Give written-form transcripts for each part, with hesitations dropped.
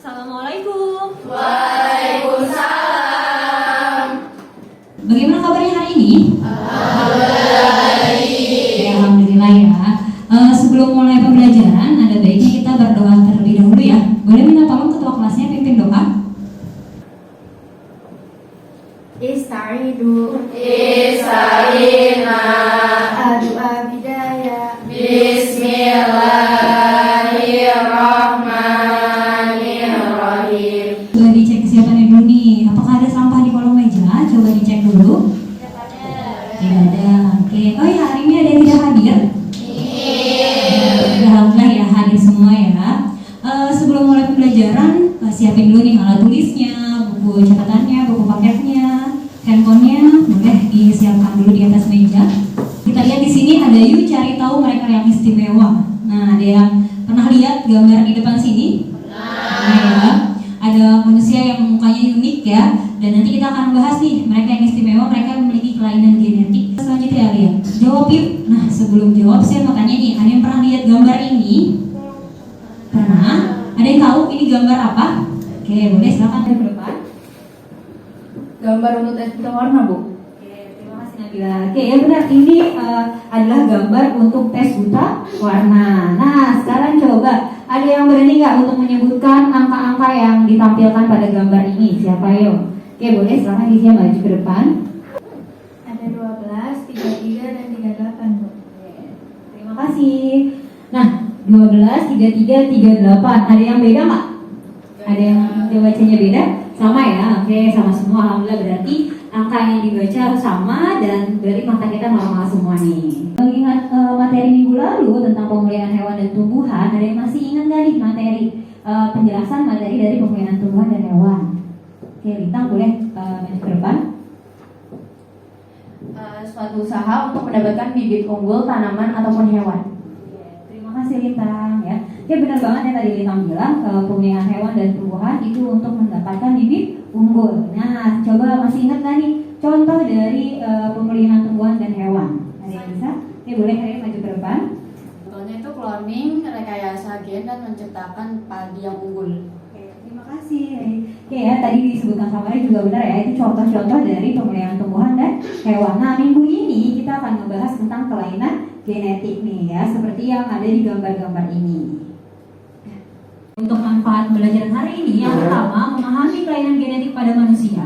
Assalamualaikum. Waalaikumsalam. Bagaimana kabarnya hari ini? Alhamdulillah ya. Sebelum mulai pembelajaran, ada baiknya kita berdoa terlebih dahulu ya. Boleh minta tolong ketua kelasnya pimpin doa? Istaidu Istarina Adua bidaya Bismillahirrahmanirrahim. Coba dicek kesiapannya dulu nih. Apakah ada sampah di kolong meja? Coba dicek dulu. Tidak ada. Oke. Oh ya, hari ini ada yang tidak hadir? Alhamdulillah ya, hadir semua ya. Sebelum mulai pembelajaran, siapin dulu nih alat tulisnya, buku catatannya, buku paketnya, handphonenya, boleh disiapkan dulu di atas meja. Kita lihat di sini ada yuk cari tahu mereka yang istimewa. Nah, ada yang pernah lihat gambar di depan sini? Nah, ya. Ada manusia yang mukanya unik ya. Dan nanti kita akan bahas nih mereka yang istimewa, mereka yang memiliki kelainan genetik. Selanjutnya lihat, jawab yuk. Nah, sebelum jawab saya mau tanya nih, ada yang pernah lihat gambar ini? Pernah? Ada yang tahu ini gambar apa? Oke, boleh silakan ke depan. Gambar untuk tes buta warna, Bu. Oke, terima kasih Nabila. Oke, ya benar, ini adalah gambar untuk tes buta warna. Nah, sekarang coba ada yang berani nggak untuk menyebutkan angka-angka yang ditampilkan pada gambar ini? Siapa yuk? Oke, boleh silakan Rizia maju ke depan. Ada 12, 33 dan 38, Bu. Terima kasih. Nah, 12, 33, 38. Ada yang beda nggak? Ada yang bacanya beda? Sama ya? Oke, sama semua. Alhamdulillah, berarti angka yang dibaca harus sama dan berarti mata kita normal semua nih. Mengingat materi minggu lalu tentang pemulihan hewan dan tumbuhan, ada yang masih ingat nggak nih materi penjelasan materi dari pemulihan tumbuhan dan hewan? Oke, Lintang boleh maju ke depan. Suatu usaha untuk mendapatkan bibit unggul tanaman ataupun hewan. Terima kasih Lintang ya. Oke, benar banget ya tadi Lintang bilang pemulihan hewan dan tumbuhan itu untuk mendapatkan bibit unggul. Nah, coba masih ingat nggak nih contoh dari pemulihan tumbuhan dan hewan? Ada yang bisa? Oke, boleh kalian maju ke depan. Contohnya itu cloning, rekayasa gen dan menciptakan padi yang unggul. Oke, terima kasih. Oke ya, tadi disebutkan sama juga benar ya, itu contoh-contoh dari pemulihan tumbuhan dan hewan. Nah, minggu ini kita akan membahas tentang kelainan genetik nih ya, seperti yang ada di gambar-gambar ini. Untuk manfaat belajar hari ini, yang pertama memahami kelainan genetik pada manusia,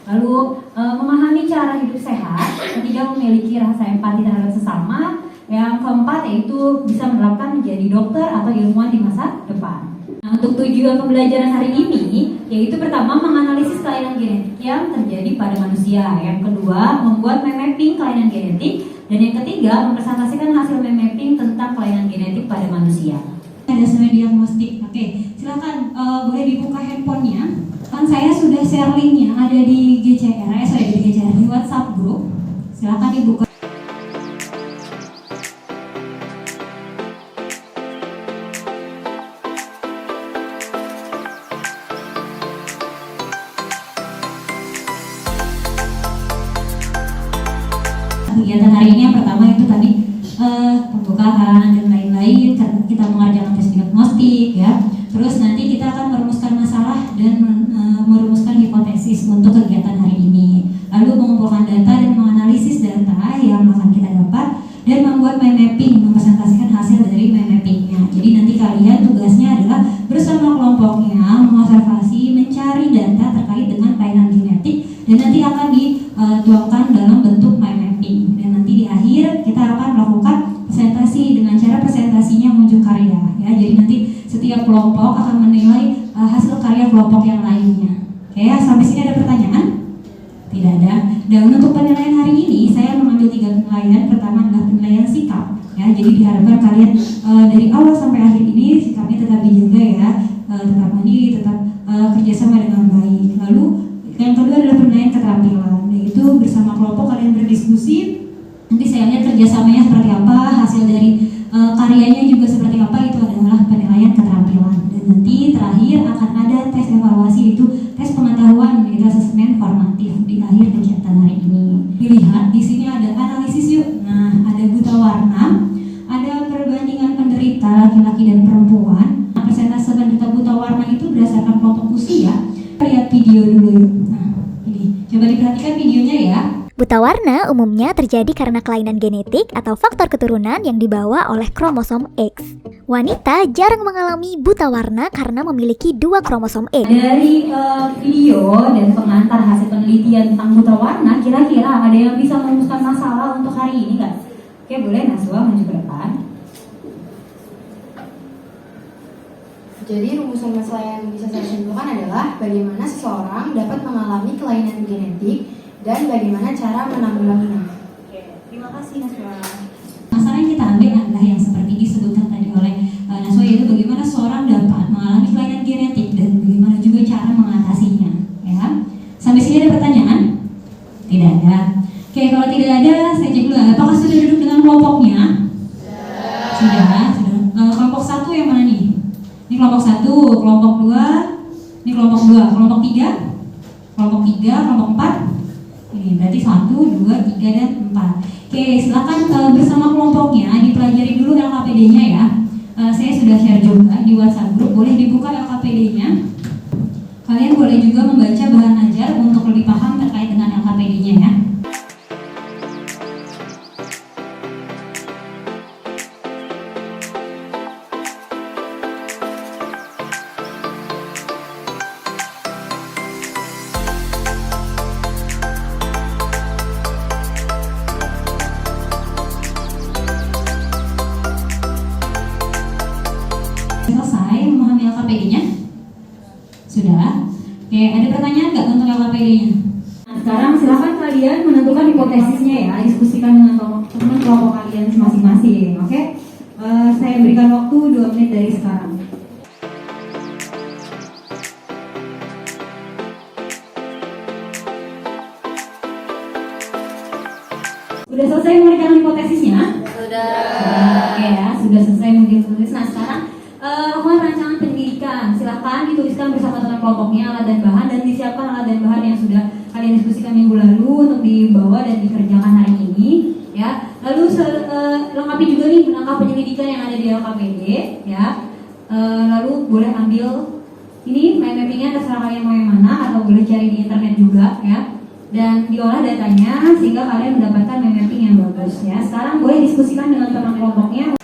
lalu memahami cara hidup sehat, ketiga memiliki rasa empati terhadap sesama, yang keempat yaitu bisa menerapkan menjadi dokter atau ilmuwan di masa depan. Nah, untuk tujuan pembelajaran hari ini, yaitu pertama menganalisis kelainan genetik yang terjadi pada manusia, yang kedua membuat mapping kelainan genetik, dan yang ketiga mempresentasikan hasil mapping tentang kelainan genetik pada manusia. Ada semen diagnostik. Oke, silakan boleh dibuka handphonenya. Kan saya sudah share linknya ada di GCR, di WhatsApp group. Silakan dibuka. Kegiatan hari ini yang pertama itu tadi pembukaan dan lain-lain, karena kita mengerjakan tes diagnostik ya. Terus nanti kita akan merumuskan masalah dan merumuskan hipotesis untuk kegiatan hari ini. Lalu mengumpulkan data dan menganalisis data yang akan kita dapat dan membuat mind mapping, mempresentasikan hasil dari mind mappingnya. Jadi nanti kalian tugasnya adalah bersama kelompoknya mengobservasi, mencari data terkait dengan kelainan genetik dan nanti akan dituangkan dalam bentuk mind mapping. Dan nanti di akhir kita akan melakukan presentasi dengan cara presentasinya muncul karya ya. Jadi nanti setiap kelompok akan menilai hasil karya kelompok yang lainnya. Oke, sampai sini ada pertanyaan? Tidak ada. Dan untuk penilaian hari ini saya mengambil 3 penilaian. Pertama adalah penilaian sikap ya. Jadi diharapkan kalian dari awal sampai akhir ini sikapnya tetap dijaga ya, tetap mandiri, tetap kerjasama dengan baik. Lalu yang kedua adalah penilaian keterampilan, yaitu bersama kelompok kalian berdiskusi. Nanti saya lihat kerjasamanya seperti apa, hasil dari karyanya juga seperti apa, itu adalah penilaian keterampilan. Dan nanti terakhir akan ada tes evaluasi, itu tes pengetahuan, yaitu asesmen formatif di akhir kegiatan hari ini. Dilihat di sini ada analisis yuk. Nah, ada buta warna, ada perbandingan penderita laki-laki dan perempuan. Persentase penderita buta warna itu berdasarkan diskusi ya. Lihat video dulu yuk. Nah, ini coba diperhatikan videonya ya. Buta warna umumnya terjadi karena kelainan genetik atau faktor keturunan yang dibawa oleh kromosom X. Wanita jarang mengalami buta warna karena memiliki 2 kromosom X. Dari video dan pengantar hasil penelitian tentang buta warna, kira-kira ada yang bisa merumuskan masalah untuk hari ini nggak? Oke, boleh Naswa maju ke depan. Jadi rumusan masalah yang bisa saya simpulkan adalah bagaimana seseorang dapat mengalami kelainan genetik dan bagaimana cara menanggulanginya. Oke, terima kasih Naswa. Masalah yang kita ambil adalah yang seperti disebutkan tadi oleh Naswa, yaitu bagaimana seorang dapat mengalami kelainan genetik dan bagaimana juga cara mengatasinya. Ya, sampai sini ada pertanyaan? Tidak ada. Oke, kalau tidak ada, saya cek dulu. Apakah sudah duduk dengan kelompoknya? Sudah. Kelompok 1 yang mana nih? Ini kelompok 1, kelompok 2, ini kelompok 2, kelompok 3, kelompok 3, kelompok 4. Ini berarti 1, 2, 3, dan 4. Oke, silakan bersama kelompoknya dipelajari dulu LKPD-nya ya. Saya sudah share juga di WhatsApp group, boleh dibuka LKPD-nya. Kalian boleh juga membaca bahan ajar untuk lebih paham terkait dengan LKPD-nya ya. Selesai memahami LKPD-nya? Sudah? Oke, ada pertanyaan nggak untuk LKPD-nya? Nah, sekarang silakan kalian menentukan hipotesisnya ya, diskusikan dengan teman kelompok kalian masing-masing, oke? Saya berikan waktu 2 menit dari sekarang. Sudah selesai memberikan hipotesisnya? Sudah. Oke ya, sudah selesai memberikan hipotesis. Nah, sekarang lakukan rancangan pendidikan. Silahkan dituliskan bersama dengan kelompoknya alat dan bahan, dan disiapkan alat dan bahan yang sudah kalian diskusikan minggu lalu untuk dibawa dan dikerjakan hari ini ya. Lalu lengkapi juga nih menangkap penyelidikan yang ada di LKPD ya. Lalu boleh ambil ini mind mappingnya, terserah kalian mau yang mana, atau boleh cari di internet juga ya. Dan diolah datanya sehingga kalian mendapatkan mind mapping yang bagus ya. Sekarang boleh diskusikan dengan teman kelompoknya.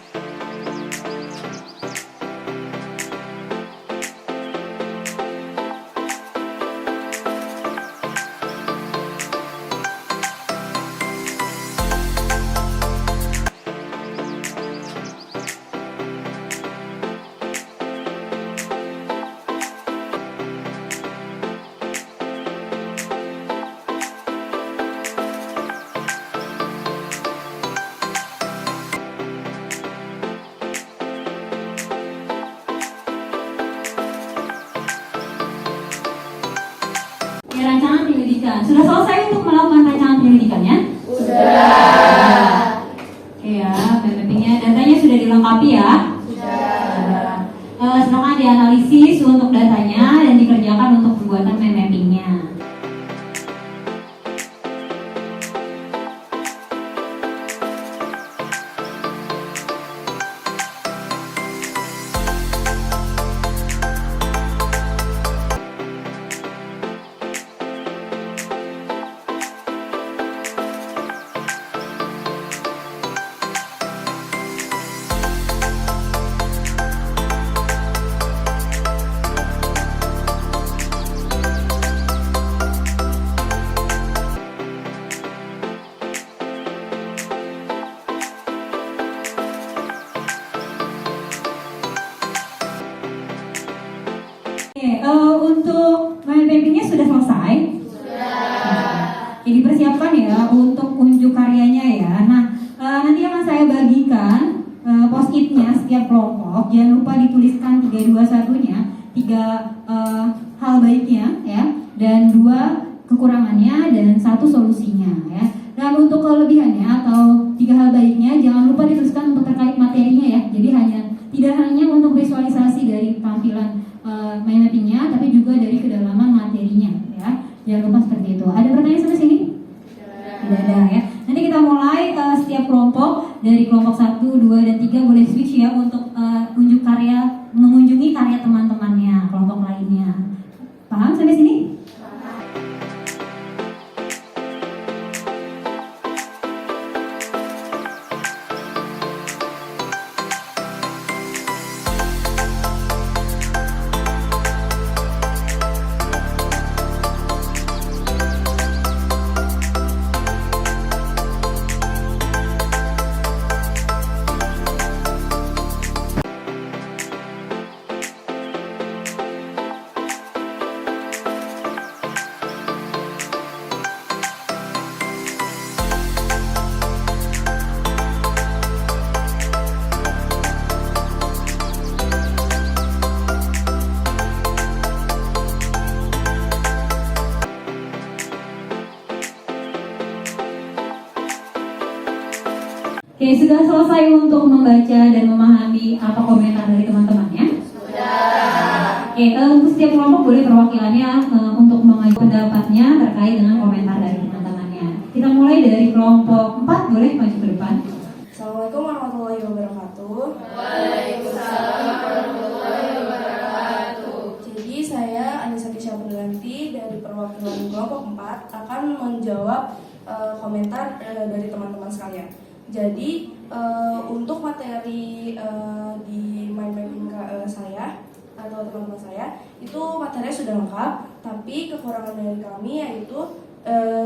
Ya, rancangan penyelidikan. Sudah selesai untuk melakukan rancangan penyelidikannya? Sudah. Oke ya, mappingnya, datanya sudah dilengkapi ya? Sudah. Silakan dianalisis untuk datanya dan dikerjakan untuk pembuatan mind mappingnya. Untuk mind mappingnya sudah selesai? Sudah. Jadi persiapkan ya untuk unjuk karyanya ya. Nah, nanti akan saya bagikan post-it-nya setiap kelompok. Jangan lupa dituliskan 3-2-1-nya, 3 hal baiknya ya, dan 2 kekurangannya, dan 1 solusinya ya. Dan untuk kelebihannya atau 3 hal baiknya, jangan lupa dituliskan untuk terkait materinya ya. Jadi tidak hanya untuk visualisasi dari tampilan mind mappingnya, tapi juga dari kedalaman materinya ya. Jangan lupa seperti itu. Ada pertanyaan sampai sini? Tidak ada ya. Nanti kita mulai setiap kelompok, dari kelompok 1, 2, dan 3 boleh switch ya untuk mengunjungi karya teman-temannya, kelompok lainnya. Oke, sudah selesai untuk membaca dan memahami apa komentar dari teman-temannya? Sudah. Oke, untuk setiap kelompok boleh perwakilannya untuk mengajukan pendapatnya terkait dengan komentar dari teman-temannya. Kita mulai dari kelompok 4, boleh maju ke depan. Assalamualaikum warahmatullahi wabarakatuh. Jadi saya Anissa Kisha Berganti dari perwakilan kelompok 4 akan menjawab komentar dari teman-teman sekalian. Jadi untuk materi di mind mapping saya atau teman-teman saya itu materinya sudah lengkap, tapi kekurangan dari kami yaitu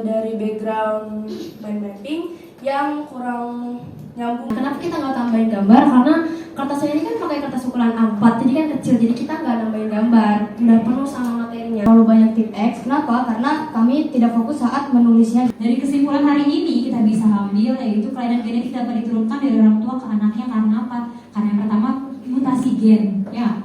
dari background mind mapping yang kurang nyambung. Kenapa kita nggak tambahin gambar? Karena kertasnya ini kan pakai kertas ukuran A4, jadi kan kecil, jadi kita nggak nambahin gambar. Udah penuh sama materinya. Terlalu banyak tip X. Kenapa? Karena kami tidak fokus saat menulisnya. Dari kesimpulan hari ini kita bisa ambil yaitu kelainan genetik dapat diturunkan dari orang tua ke anaknya karena apa? Karena yang pertama mutasi gen, ya,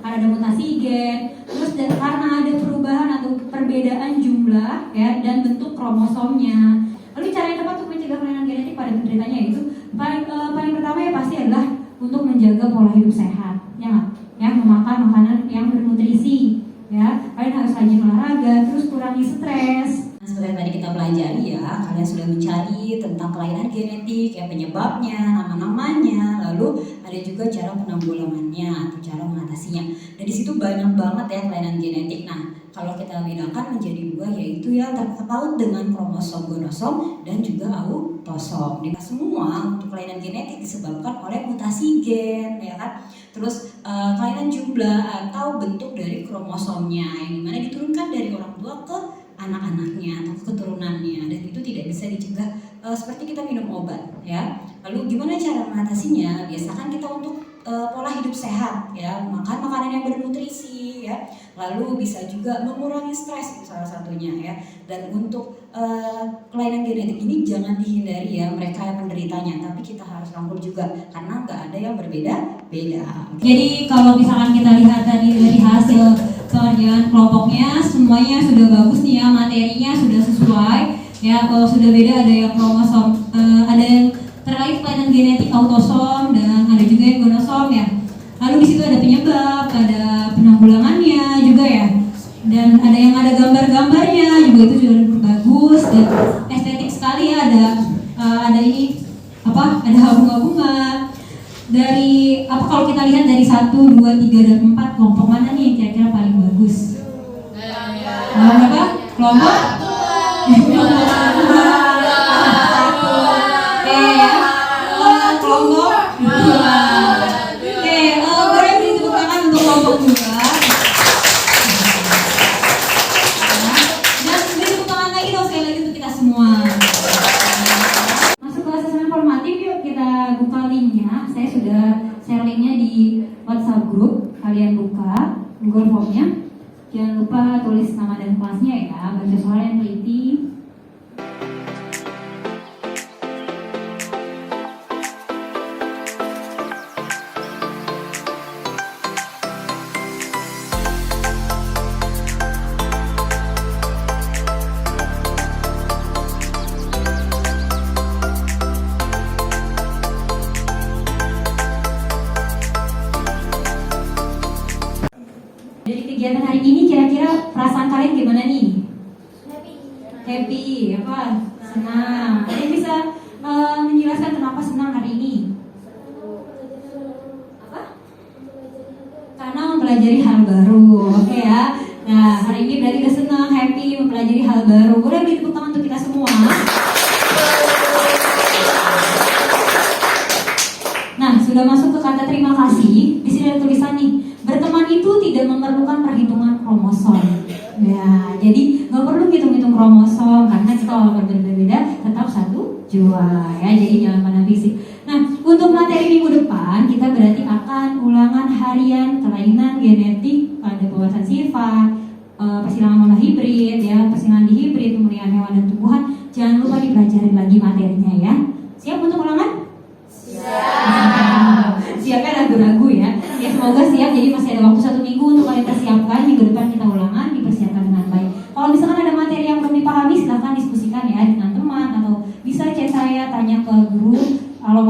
karena ada mutasi gen, terus karena ada perubahan atau perbedaan jumlah, ya, dan bentuk kromosomnya. Lalu cara yang tepat untuk mencegah kelainan genetik pada penderitanya itu paling pertama ya pasti adalah untuk menjaga pola hidup sehat, ya, memakan makanan yang bernutrisi, ya, kalian harus rajin olahraga, terus kurangi stres. Nah, seperti tadi kita pelajari ya, kalian sudah mencari tentang kelainan genetik, ya, penyebabnya, nama-namanya, lalu ada juga cara penanggulangannya atau cara mengatasinya. Dan di situ banyak banget ya kelainan genetik. Nah, kalau kita bedakan menjadi dua yaitu ya terpaut dengan kromosom gonosom dan juga autosom. Di semua untuk kelainan genetik disebabkan oleh mutasi gen, ya kan? Terus kelainan jumlah atau bentuk dari kromosomnya yang dimana diturunkan dari orang tua ke anak-anaknya atau keturunannya, dan itu tidak bisa dicegah seperti kita minum obat, ya. Lalu gimana cara mengatasinya? Biasakan kita untuk pola hidup sehat, ya, makan makanan yang bernutrisi, ya. Lalu bisa juga mengurangi stres salah satunya, ya. Dan untuk kelainan genetik ini jangan dihindari ya mereka yang menderitanya, tapi kita harus rangkul juga karena nggak ada yang berbeda-beda. Jadi kalau misalkan kita lihat tadi dari hasil pengerjaan kelompoknya semuanya sudah bagus nih ya, materinya sudah sesuai ya. Kalau sudah beda ada yang kromosom, ada yang terkait kelainan genetik autosom dan ada juga yang gonosom ya. Lalu di situ ada penyebab, ada penanggulangannya juga ya. Dan ada yang ada gambar-gambarnya juga, itu juga bagus dan estetik sekali ya. Ada ini apa? Ada bunga-bunga. Dari apa kalau kita lihat dari 1, 2, 3 dan 4 kelompok mana nih yang kira-kira paling bagus? Berapa? Kelompok? WhatsApp grup, kalian buka Google Form-nya. Jangan lupa tulis nama dan kelasnya ya, baca soal yang teliti. Dari kegiatan hari ini kira-kira perasaan kalian gimana nih? Happy, apa? Senang. Kalian bisa menjelaskan kenapa senang hari ini? Apa? Karena mempelajari hal baru, oke ya. Nah, hari ini berarti udah senang, happy, mempelajari hal baru. Boleh beri tepuk tangan untuk kita semua. Nah, sudah masuk ke kata terima kasih. Di sini ada tulisan nih. Berteman itu tidak memerlukan perhitungan kromosom. Ya, jadi nggak perlu hitung-hitung kromosom karena kita walaupun berbeda-beda tetap satu jua ya. Jadi jangan pandang fisik. Nah, untuk materi minggu depan kita berarti akan ulangan harian kelainan genetik pada pewawasan sifat, persilangan monohibrid ya, persilangan dihibrid, pemilihan hewan dan tumbuhan. Jangan lupa dipelajari lagi materinya ya. Siap untuk ulangan? Siapnya ragu-ragu ya. Ya semoga siap. Jadi masih ada waktu 1 minggu untuk kalian persiapkan. Minggu depan kita ulangan, dipersiapkan dengan baik. Kalau misalkan ada materi yang belum dipahami silahkan diskusikan ya dengan teman atau bisa chat saya, tanya ke guru. Kalau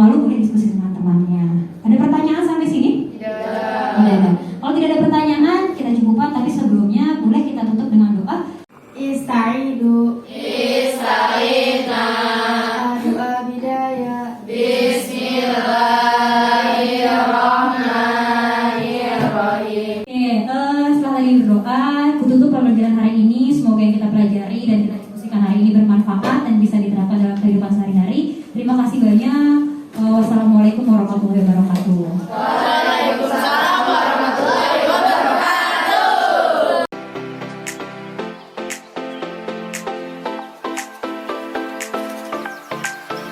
apakah kututup pembelajaran hari